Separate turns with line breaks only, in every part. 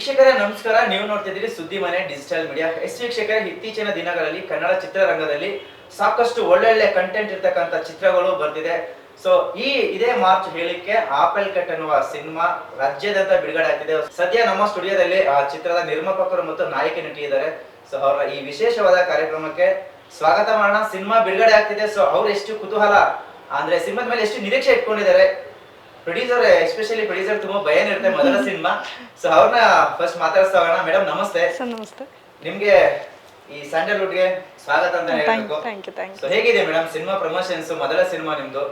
ವೀಕ್ಷಕರೇ ನಮಸ್ಕಾರ. ನೀವು ನೋಡ್ತಿದ್ದೀರಿ ಸುದ್ದಿ ಮನೆ ಡಿಜಿಟಲ್ ಮೀಡಿಯಾ. ವೀಕ್ಷಕರೇ, ಇತ್ತೀಚಿನ ದಿನಗಳಲ್ಲಿ ಕನ್ನಡ ಚಿತ್ರರಂಗದಲ್ಲಿ ಸಾಕಷ್ಟು ಒಳ್ಳೊಳ್ಳೆ ಕಂಟೆಂಟ್ ಇರ್ತಕ್ಕಂಥ ಚಿತ್ರಗಳು ಬರ್ತಿದೆ. ಸೊ ಇದೇ ಮಾರ್ಚ್ ಹೇಳಿಕೆ ಆಪಲ್ ಕಟ್ ಅನ್ನುವ ಸಿನಿಮಾ ರಾಜ್ಯಾದ್ಯಂತ ಬಿಡುಗಡೆ ಆಗ್ತಿದೆ. ಸದ್ಯ ನಮ್ಮ ಸ್ಟುಡಿಯೋದಲ್ಲಿ ಆ ಚಿತ್ರದ ನಿರ್ಮಾಪಕರು ಮತ್ತು ನಾಯಕಿ ನಟಿ ಇದ್ದಾರೆ. ಸೊ ಅವರ ಈ ವಿಶೇಷವಾದ ಕಾರ್ಯಕ್ರಮಕ್ಕೆ ಸ್ವಾಗತ ಮಾಡೋಣ. ಸಿನಿಮಾ ಬಿಡುಗಡೆ ಆಗ್ತಿದೆ. ಸೊ ಅವ್ರು ಎಷ್ಟು ಕುತೂಹಲ ಅಂದ್ರೆ ಸಿನಿಮಾದ ಮೇಲೆ ಎಷ್ಟು ನಿರೀಕ್ಷೆ ಇಟ್ಕೊಂಡಿದ್ದಾರೆ. ಪ್ರೊಡ್ಯೂಸರ್, ಎಸ್ಪೆಷಲಿ ಪ್ರೊಡ್ಯೂಸರ್ ತುಂಬಾ ಭಯ ಇರುತ್ತೆ ಮೊದಲ ಸಿನಿಮಾ. ಸೊ ಅವ್ರನ್ನ ಫಸ್ಟ್ ಮಾತಾಡ್ತಾ ಹೋಗೋಣ. ಮೇಡಮ್ ನಮಸ್ತೆ.
ನಮಸ್ತೆ.
ನಿಮ್ಗೆ ಈ ಸ್ಯಾಂಡಲ್ವುಡ್ ಗೆ ಸ್ವಾಗತ ಅಂತ ಹೇಳ್ಬೇಕು. ಸೊ ಹೇಗಿದೆ ಮೇಡಮ್ ಸಿನಿಮಾ ಪ್ರಮೋಷನ್ಸ್? ಮೊದಲ ಸಿನಿಮಾ ನಿಮ್ದು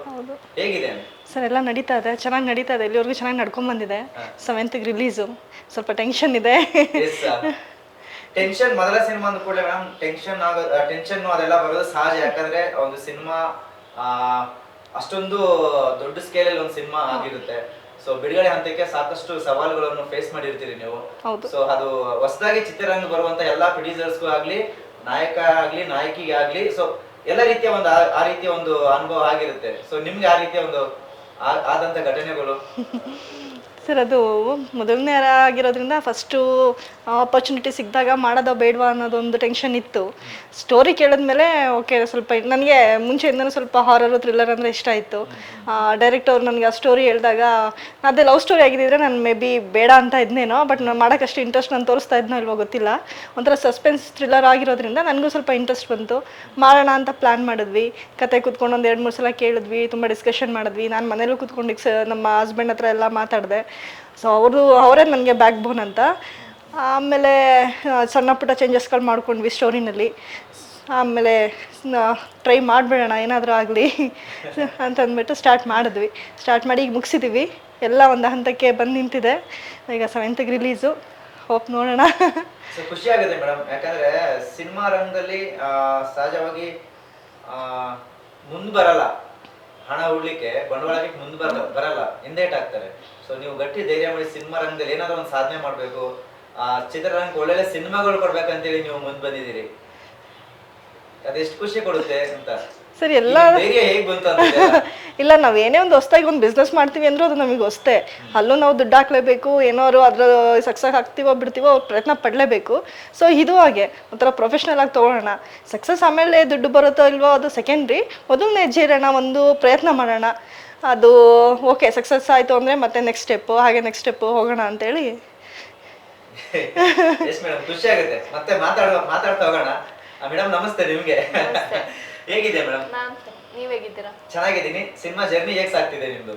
ಹೇಗಿದೆ
ಸರ್? ಎಲ್ಲ ನಡೀತಾ ಇದೆ, ಚೆನ್ನಾಗಿ ನಡೀತಾ ಇದೆ. ಇಲ್ಲಿವರೆಗೂ ಚೆನ್ನಾಗಿ ನಡ್ಕೊಂಡ್ ಬಂದಿದೆ. 7th ರಿಲೀಸು, ಸ್ವಲ್ಪ ಟೆನ್ಷನ್ ಇದೆ.
ಟೆನ್ಷನ್ ಮೊದಲ ಸಿನಿಮಾ ಅಂದ ಕೂಡಲೇ ಮೇಡಮ್ ಟೆನ್ಷನ್ ಅದೆಲ್ಲ ಬರೋದು ಸಹಜ. ಯಾಕಂದ್ರೆ ಒಂದು ಸಿನಿಮಾ ಅಷ್ಟೊಂದು ದೊಡ್ಡ ಸ್ಕೇಲ್ ಅಲ್ಲಿ ಒಂದು ಸಿನಿಮಾ ಆಗಿರುತ್ತೆ. ಸೊ ಬಿಡುಗಡೆ ಹಂತಕ್ಕೆ ಸಾಕಷ್ಟು ಸವಾಲುಗಳನ್ನು ಫೇಸ್ ಮಾಡಿರ್ತೀರಿ ನೀವು. ಸೊ ಅದು ಹೊಸದಾಗಿ ಚಿತ್ರರಂಗ ಬರುವಂತ ಎಲ್ಲಾ ಪ್ರೊಡ್ಯೂಸರ್ಸ್ಗೂ ಆಗ್ಲಿ, ನಾಯಕ ಆಗ್ಲಿ, ನಾಯಕಿಗೆ ಆಗ್ಲಿ, ಸೊ ಎಲ್ಲ ರೀತಿಯ ಒಂದು ಆ ರೀತಿಯ ಒಂದು ಅನುಭವ ಆಗಿರುತ್ತೆ. ಸೊ ನಿಮ್ಗೆ ಆ ರೀತಿಯ ಒಂದು ಆದಂತ ಘಟನೆಗಳು?
ಸರ್, ಅದು ಮೊದಲನೇ ಆಗಿರೋದ್ರಿಂದ ಫಸ್ಟು ಆಪರ್ಚುನಿಟಿ ಸಿಕ್ಕಿದಾಗ ಮಾಡೋದೋ ಬೇಡವಾ ಅನ್ನೋದೊಂದು ಟೆನ್ಷನ್ ಇತ್ತು. ಸ್ಟೋರಿ ಕೇಳಿದ್ಮೇಲೆ ಓಕೆ, ಸ್ವಲ್ಪ ನನಗೆ ಮುಂಚೆಯಿಂದನೂ ಸ್ವಲ್ಪ ಹಾರರು ಥ್ರಿಲ್ಲರ್ ಅಂದರೆ ಇಷ್ಟ ಆಯಿತು. ಡೈರೆಕ್ಟ್ ಅವ್ರು ನನಗೆ ಆ ಸ್ಟೋರಿ ಹೇಳಿದಾಗ, ಅದೇ ಲವ್ ಸ್ಟೋರಿ ಆಗಿದ್ದರೆ ನಾನು ಮೇ ಬಿ ಬೇಡ ಅಂತ ಇದ್ನೇನೋ, ಬಟ್ ನಾನು ಮಾಡೋಕ್ಕಷ್ಟು ಇಂಟ್ರೆಸ್ಟ್ ನಾನು ತೋರಿಸ್ತಾ ಇದ್ನೋ ಇಲ್ವೋ ಗೊತ್ತಿಲ್ಲ. ಒಂಥರ ಸಸ್ಪೆನ್ಸ್ ಥ್ರಿಲ್ಲರ್ ಆಗಿರೋದ್ರಿಂದ ನನಗೂ ಸ್ವಲ್ಪ ಇಂಟ್ರೆಸ್ಟ್ ಬಂತು. ಮಾಡೋಣ ಅಂತ ಪ್ಲ್ಯಾನ್ ಮಾಡಿದ್ವಿ. ಕತೆ ಕೂತ್ಕೊಂಡು ಒಂದು 2-3 ಸಲ ಕೇಳಿದ್ವಿ, ತುಂಬ ಡಿಸ್ಕಷನ್ ಮಾಡಿದ್ವಿ. ನಾನು ಮನೇಲೂ ಕೂತ್ಕೊಂಡು ನಮ್ಮ ಹಸ್ಬೆಂಡ್ ಹತ್ರ ಎಲ್ಲ ಮಾತಾಡಿದೆ. ಸೊ ಅವರೇ ನನಗೆ ಬ್ಯಾಕ್ ಬೋನ್ ಅಂತ. ಆಮೇಲೆ ಸಣ್ಣ ಪುಟ್ಟ ಚೇಂಜಸ್ಗಳು ಮಾಡ್ಕೊಂಡ್ವಿ ಸ್ಟೋರಿನಲ್ಲಿ. ಆಮೇಲೆ ಟ್ರೈ ಮಾಡಿಬಿಡೋಣ ಏನಾದರೂ ಆಗಲಿ ಅಂತಂದ್ಬಿಟ್ಟು ಸ್ಟಾರ್ಟ್ ಮಾಡಿದ್ವಿ. ಸ್ಟಾರ್ಟ್ ಮಾಡಿ ಈಗ ಮುಗಿಸಿದ್ದೀವಿ. ಎಲ್ಲ ಒಂದು ಹಂತಕ್ಕೆ ಬಂದು ನಿಂತಿದೆ. ಈಗ 7th ರಿಲೀಸು. ಹೋಪ್ ನೋಡೋಣ.
ಖುಷಿ ಆಗುತ್ತೆ ಮೇಡಮ್. ಯಾಕಂದ್ರೆ ಸಿನಿಮಾ ರಂಗದಲ್ಲಿ ಸಹಜವಾಗಿ ಮುಂದೆ ಬರಲ್ಲ, ಹಣ ಉಡ್ಲಿಕ್ಕೆ, ಬಂಡವಾಳ ಮುಂದೆ ಬರಲ್ಲ, ಹಿಂದೇಟಾಗ್ತಾರೆ. ಸೊ ನೀವು ಗಟ್ಟಿ ಧೈರ್ಯ ಮಾಡಿ ಸಿನಿಮಾ ರಂಗದಲ್ಲಿ ಏನಾದ್ರು ಒಂದು ಸಾಧನೆ ಮಾಡ್ಬೇಕು, ಚಿತ್ರರಂಗಕ್ಕೆ ಒಳ್ಳೊಳ್ಳೆ ಸಿನಿಮಾಗಳು ಕೊಡ್ಬೇಕಂತೇಳಿ ನೀವು ಮುಂದೆ ಬಂದಿದ್ದೀರಿ. ಅದೆಷ್ಟು ಖುಷಿ ಕೊಡುತ್ತೆ ಅಂತ
ಸರಿ. ಎಲ್ಲ
ಧೈರ್ಯ ಹೇಗೆ ಬಂತು?
ಇಲ್ಲ, ನಾವೇನೇ ಒಂದು ಹೊಸ್ದಾಗಿ ಒಂದು ಬಿಸ್ನೆಸ್ ಮಾಡ್ತೀವಿ ಅಂದ್ರೂ ಅದು ನಮಗೆ ಹೊಸ್ತೆ. ಅಲ್ಲೂ ನಾವು ದುಡ್ಡು ಹಾಕ್ಲೇಬೇಕು. ಏನಾದ್ರು ಅದ್ರ ಸಕ್ಸಸ್ ಆಗ್ತೀವೋ ಬಿಡ್ತೀವೋ ಪ್ರಯತ್ನ ಪಡಲೇಬೇಕು. ಸೊ ಇದು ಹಾಗೆ ಒಂಥರ ಪ್ರೊಫೆಷ್ನಲ್ ಆಗಿ ತೊಗೊಳ್ಳೋಣ. ಸಕ್ಸಸ್ ಆಮೇಲೆ ದುಡ್ಡು ಬರುತ್ತೋ ಇಲ್ವೋ ಅದು ಸೆಕೆಂಡ್ರಿ. ಮೊದಲನೇ ಹೆಜ್ಜೆ ಇರೋಣ, ಒಂದು ಪ್ರಯತ್ನ ಮಾಡೋಣ. ಅದು ಓಕೆ, ಸಕ್ಸಸ್ ಆಯಿತು ಅಂದರೆ ಮತ್ತೆ ನೆಕ್ಸ್ಟ್ ಸ್ಟೆಪ್ಪು, ಹಾಗೆ ನೆಕ್ಸ್ಟ್ ಸ್ಟೆಪ್ಪು ಹೋಗೋಣ ಅಂತೇಳಿ.
ಖುಷಿ ಆಗುತ್ತೆ. ಮತ್ತೆ ಮಾತಾಡ್ತಾ ಹೋಗೋಣ. ಮೇಡಮ್ ನಮಸ್ತೆ. ನಿಮ್ಗೆ ಹೇಗಿದೆ ಮೇಡಮ್?
ನೀವ್ ಹೇಗಿದ್ದೀರಾ?
ಚೆನ್ನಾಗಿದ್ದೀನಿ. ಸಿನಿಮಾ ಜರ್ನಿ ಹೇಗೆ ಸಾಗ್ತಿದೆ ನಿಮ್ದು?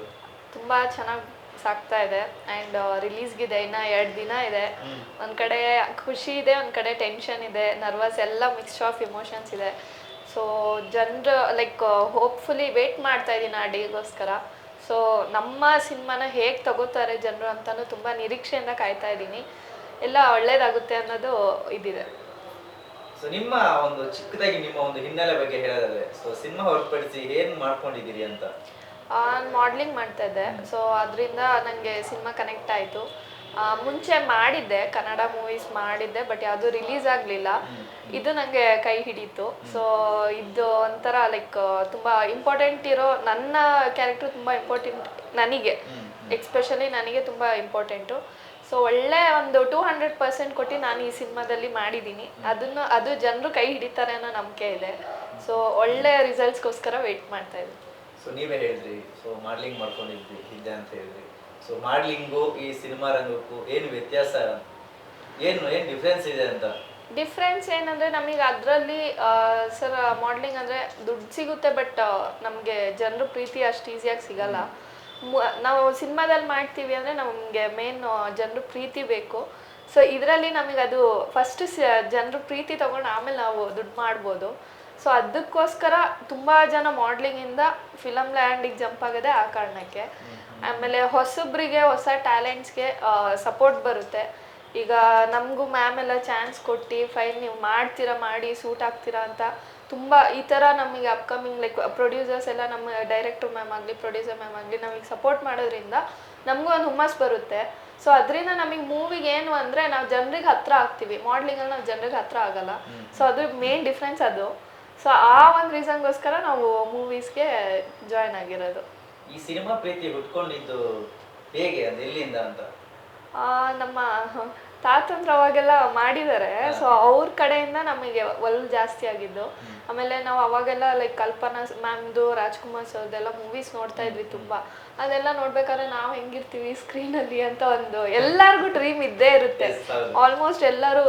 ತುಂಬಾ ಚೆನ್ನಾಗಿ ಸಾಗ್ತಾ ಇದೆ. ಅಂಡ್ ರಿಲೀಸ್ಗಿದೆ ಇನ್ನ 2 ದಿನ ಇದೆ. ಒಂದ್ ಕಡೆ ಖುಷಿ ಇದೆ, ಒಂದ್ ಕಡೆ ಟೆನ್ಷನ್ ಇದೆ, ನರ್ವಸ್, ಎಲ್ಲ ಮಿಕ್ಸ್ ಆಫ್ ಇಮೋಷನ್ಸ್ ಇದೆ. ಸೊ ಜನರು ಲೈಕ್ ಹೋಪ್ಫುಲಿ ವೇಟ್ ಮಾಡ್ತಾ ಇದ್ದೀನಿ ಆ ಡೇಗೋಸ್ಕರ. ಸೊ ನಮ್ಮ ಸಿನಿಮಾನ ಹೇಗೆ ತಗೋತಾರೆ ಜನರು ಅಂತಾನು ತುಂಬ ನಿರೀಕ್ಷೆಯಿಂದ ಕಾಯ್ತಾ ಇದ್ದೀನಿ. ಎಲ್ಲ ಒಳ್ಳೇದಾಗುತ್ತೆ ಅನ್ನೋದು ಇದಿದೆ.
ಸೊ ನಿಮ್ಮ ಒಂದು ಚಿಕ್ಕದಾಗಿ ನಿಮ್ಮ ಒಂದು ಹಿನ್ನೆಲೆ ಬಗ್ಗೆ ಹೇಳೋದಾದ್ರೆ, ಸೊ ಸಿನಿಮಾ ಹೊರತುಪಡಿಸಿ ಏನು ಮಾಡ್ಕೊಂಡಿದ್ದೀರಿ ಅಂತ?
ನಾನು ಮಾಡ್ಲಿಂಗ್ ಮಾಡ್ತಾ ಇದ್ದೆ. ಸೊ ಅದರಿಂದ ನನಗೆ ಸಿನಿಮಾ ಕನೆಕ್ಟ್ ಆಯಿತು. ಮುಂಚೆ ಮಾಡಿದ್ದೆ, ಕನ್ನಡ ಮೂವೀಸ್ ಮಾಡಿದ್ದೆ, ಬಟ್ ಯಾವುದು ರಿಲೀಸ್ ಆಗಲಿಲ್ಲ. ಇದು ನನಗೆ ಕೈ ಹಿಡೀತು. ಸೊ ಇದು ಒಂಥರ ಲೈಕ್ ತುಂಬ ಇಂಪಾರ್ಟೆಂಟ್ ಇರೋ, ನನ್ನ ಕ್ಯಾರೆಕ್ಟರ್ ತುಂಬ ಇಂಪಾರ್ಟೆಂಟ್ ನನಗೆ, ಎಕ್ಸ್ಪೆಷಲಿ ನನಗೆ ತುಂಬ ಇಂಪಾರ್ಟೆಂಟು. ಸೊ ಒಳ್ಳೆ ಒಂದು 200% ಕೊಟ್ಟು ನಾನು ಈ ಸಿನಿಮಾದಲ್ಲಿ ಮಾಡಿದ್ದೀನಿ. ಅದು ಜನರು ಕೈ ಹಿಡಿತಾರೆ ಅನ್ನೋ ನಂಬಿಕೆ ಇದೆ. ಸೊ ಒಳ್ಳೆ ರಿಸಲ್ಟ್ಸ್ಗೋಸ್ಕರ ವೇಟ್ ಮಾಡ್ತಾ ಇದ್ದೀನಿ.
ಸೊ ನೀವೇ ಹೇಳಿದ್ರಿ, ಸೊ ಮಾಡ್ಲಿಂಗ್ ಮಾಡ್ಕೊಂಡಿದ್ದೆ ಅಂತ ಹೇಳಿದ್ರಿ. ಸೊ ಮಾಡ್ಲಿಂಗು ಈ ಸಿನಿಮಾ ರಂಗಕ್ಕೂ ಏನು ವ್ಯತ್ಯಾಸ, ಏನು ಡಿಫ್ರೆನ್ಸ್ ಇದೆ ಅಂತ?
ಡಿಫ್ರೆನ್ಸ್ ಏನಂದರೆ, ನಮಗೆ ಅದರಲ್ಲಿ ಸರ್ ಮಾಡ್ಲಿಂಗ್ ಅಂದರೆ ದುಡ್ಡು ಸಿಗುತ್ತೆ, ಬಟ್ ನಮಗೆ ಜನರು ಪ್ರೀತಿ ಅಷ್ಟು ಈಸಿಯಾಗಿ ಸಿಗಲ್ಲ. ನಾವು ಸಿನಿಮಾದಲ್ಲಿ ಮಾಡ್ತೀವಿ ಅಂದರೆ ನಮಗೆ ಮೇನ್ ಜನರು ಪ್ರೀತಿ ಬೇಕು. ಸೊ ಇದರಲ್ಲಿ ನಮಗೆ ಅದು ಫಸ್ಟ್ ಜನರು ಪ್ರೀತಿ ತೊಗೊಂಡು ಆಮೇಲೆ ನಾವು ದುಡ್ಡು ಮಾಡ್ಬೋದು. ಸೊ ಅದಕ್ಕೋಸ್ಕರ ತುಂಬ ಜನ ಮಾಡ್ಲಿಂಗಿಂದ ಫಿಲಮ್ ಲ್ಯಾಂಡಿಗೆ ಜಂಪ್ ಆಗೋದೆ ಆ ಕಾರಣಕ್ಕೆ. ಆಮೇಲೆ ಹೊಸಬ್ರಿಗೆ, ಹೊಸ ಟ್ಯಾಲೆಂಟ್ಸ್ಗೆ ಸಪೋರ್ಟ್ ಬರುತ್ತೆ. ಈಗ ನಮಗೂ ಮ್ಯಾಮ್ ಎಲ್ಲ ಚಾನ್ಸ್ ಕೊಟ್ಟು ಫೈನ್ ನೀವು ಮಾಡ್ತೀರಾ, ಮಾಡಿ ಸೂಟ್ ಆಗ್ತೀರಾ ಅಂತ ತುಂಬ ಈ ಥರ ನಮಗೆ ಅಪ್ಕಮಿಂಗ್ ಲೈಕ್ ಪ್ರೊಡ್ಯೂಸರ್ಸ್ ಎಲ್ಲ, ನಮ್ಮ ಡೈರೆಕ್ಟರ್ ಮ್ಯಾಮ್ ಆಗಲಿ, ಪ್ರೊಡ್ಯೂಸರ್ ಮ್ಯಾಮ್ ಆಗಲಿ ನಮಗೆ ಸಪೋರ್ಟ್ ಮಾಡೋದ್ರಿಂದ ನಮಗೂ ಒಂದು ಹುಮ್ಮಸ್ ಬರುತ್ತೆ. ಸೊ ಅದರಿಂದ ನಮಗೆ ಮೂವಿಗೆ ಏನು ಅಂದರೆ ನಾವು ಜನರಿಗೆ ಹತ್ರ ಆಗ್ತೀವಿ. ಮಾಡ್ಲಿಂಗಲ್ಲಿ ನಾವು ಜನರಿಗೆ ಹತ್ರ ಆಗಲ್ಲ. ಸೊ ಅದು ಮೇನ್ ಡಿಫ್ರೆನ್ಸ್ ಅದು. ಸೊ ಆ ಒಂದು ರೀಸನ್ಗೋಸ್ಕರ ನಾವು ಮೂವೀಸ್ಗೆ ಜಾಯ್ನ್ ಆಗಿರೋದು.
ಈ ಸಿನಿಮಾ ಪ್ರೀತಿ ಹುಟ್ಕೊಂಡಿದ್ದು ಹೇಗೆ, ಅದು ಎಲ್ಲಿಂದ ಅಂತ?
ನಮ್ಮ ತಾತಂದ್ರ ಅವಾಗೆಲ್ಲ ಮಾಡಿದ್ದಾರೆ. ಸೊ ಅವ್ರ ಕಡೆಯಿಂದ ನಮಗೆ ಒಲ್ ಜಾಸ್ತಿ ಆಗಿದ್ದು. ಆಮೇಲೆ ನಾವು ಅವಾಗೆಲ್ಲ ಲೈಕ್ ಕಲ್ಪನಾ ಮ್ಯಾಮ್ದು, ರಾಜ್ಕುಮಾರ್ ಸರ್ದೆಲ್ಲ ಮೂವೀಸ್ ನೋಡ್ತಾ ಇದ್ವಿ ತುಂಬಾ. ಅದೆಲ್ಲ ನೋಡ್ಬೇಕಾದ್ರೆ ನಾವು ಹೆಂಗಿರ್ತೀವಿ ಸ್ಕ್ರೀನ್ ಅಲ್ಲಿ ಅಂತ ಒಂದು ಎಲ್ಲರಿಗೂ ಡ್ರೀಮ್ ಇದ್ದೇ ಇರುತ್ತೆ. ಆಲ್ಮೋಸ್ಟ್ ಎಲ್ಲರೂ